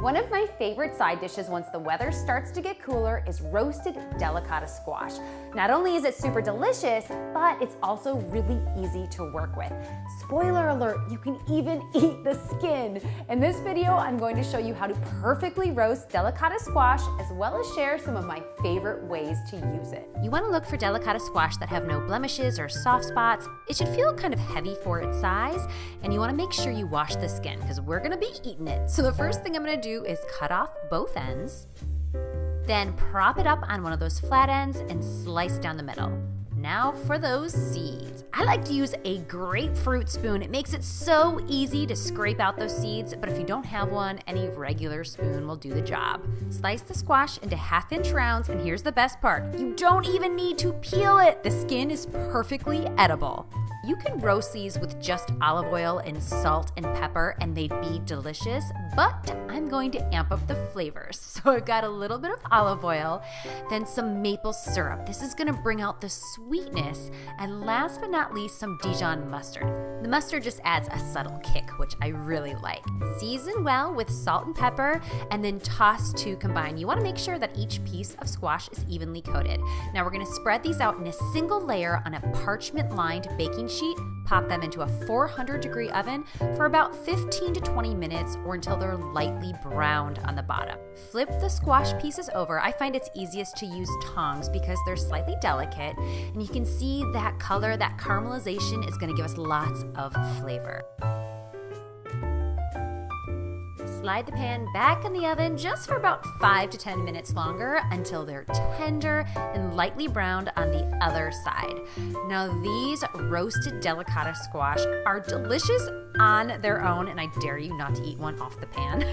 One of my favorite side dishes once the weather starts to get cooler is roasted delicata squash. Not only is it super delicious, but it's also really easy to work with. Spoiler alert, you can even eat the skin. In this video, I'm going to show you how to perfectly roast delicata squash, as well as share some of my favorite ways to use it. You want to look for delicata squash that have no blemishes or soft spots. It should feel kind of heavy for its size, and you want to make sure you wash the skin because we're going to be eating it. So the first thing I'm going to do is cut off both ends, then prop it up on one of those flat ends and slice down the middle. Now for those seeds. I like to use a grapefruit spoon. It makes it so easy to scrape out those seeds, but if you don't have one, any regular spoon will do the job. Slice the squash into 1/2-inch rounds, and here's the best part. You don't even need to peel it. The skin is perfectly edible. You can roast these with just olive oil and salt and pepper and they'd be delicious, but I'm going to amp up the flavors. So I've got a little bit of olive oil, then some maple syrup. This is gonna bring out the sweetness, and last but not least, some Dijon mustard. The mustard just adds a subtle kick, which I really like. Season well with salt and pepper, and then toss to combine. You wanna make sure that each piece of squash is evenly coated. Now we're gonna spread these out in a single layer on a parchment-lined baking sheet. Pop them into a 400-degree oven for about 15 to 20 minutes or until they're lightly browned on the bottom. Flip the squash pieces over. I find it's easiest to use tongs because they're slightly delicate, and you can see that color, that caramelization is going to give us lots of flavor. Slide the pan back in the oven just for about 5 to 10 minutes longer until they're tender and lightly browned on the other side. Now these roasted delicata squash are delicious on their own, and I dare you not to eat one off the pan.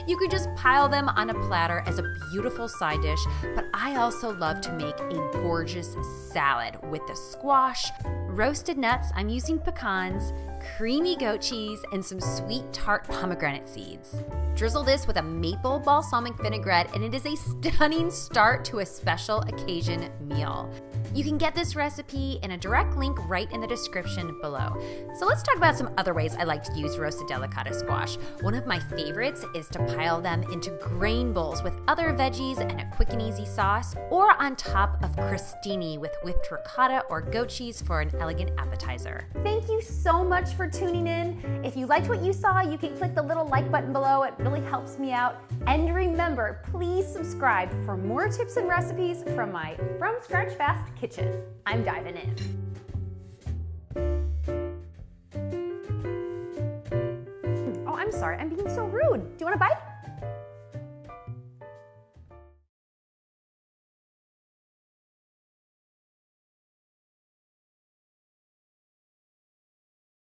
You could just pile them on a platter as a beautiful side dish, but I also love to make a gorgeous salad with the squash, roasted nuts. I'm using pecans, creamy goat cheese, and some sweet tart pomegranate seeds. Drizzle this with a maple balsamic vinaigrette, and it is a stunning start to a special occasion meal. You can get this recipe in a direct link right in the description below. So let's talk about some other ways I like to use roasted delicata squash. One of my favorites is to pile them into grain bowls with other veggies and a quick and easy sauce, or on top of crostini with whipped ricotta or goat cheese for an elegant appetizer. Thank you so much for tuning in. If you liked what you saw, you can click the little like button below. It really helps me out. And remember, please subscribe for more tips and recipes from my From Scratch Fast kitchen. I'm diving in. Oh, I'm sorry, I'm being so rude. Do you want a bite?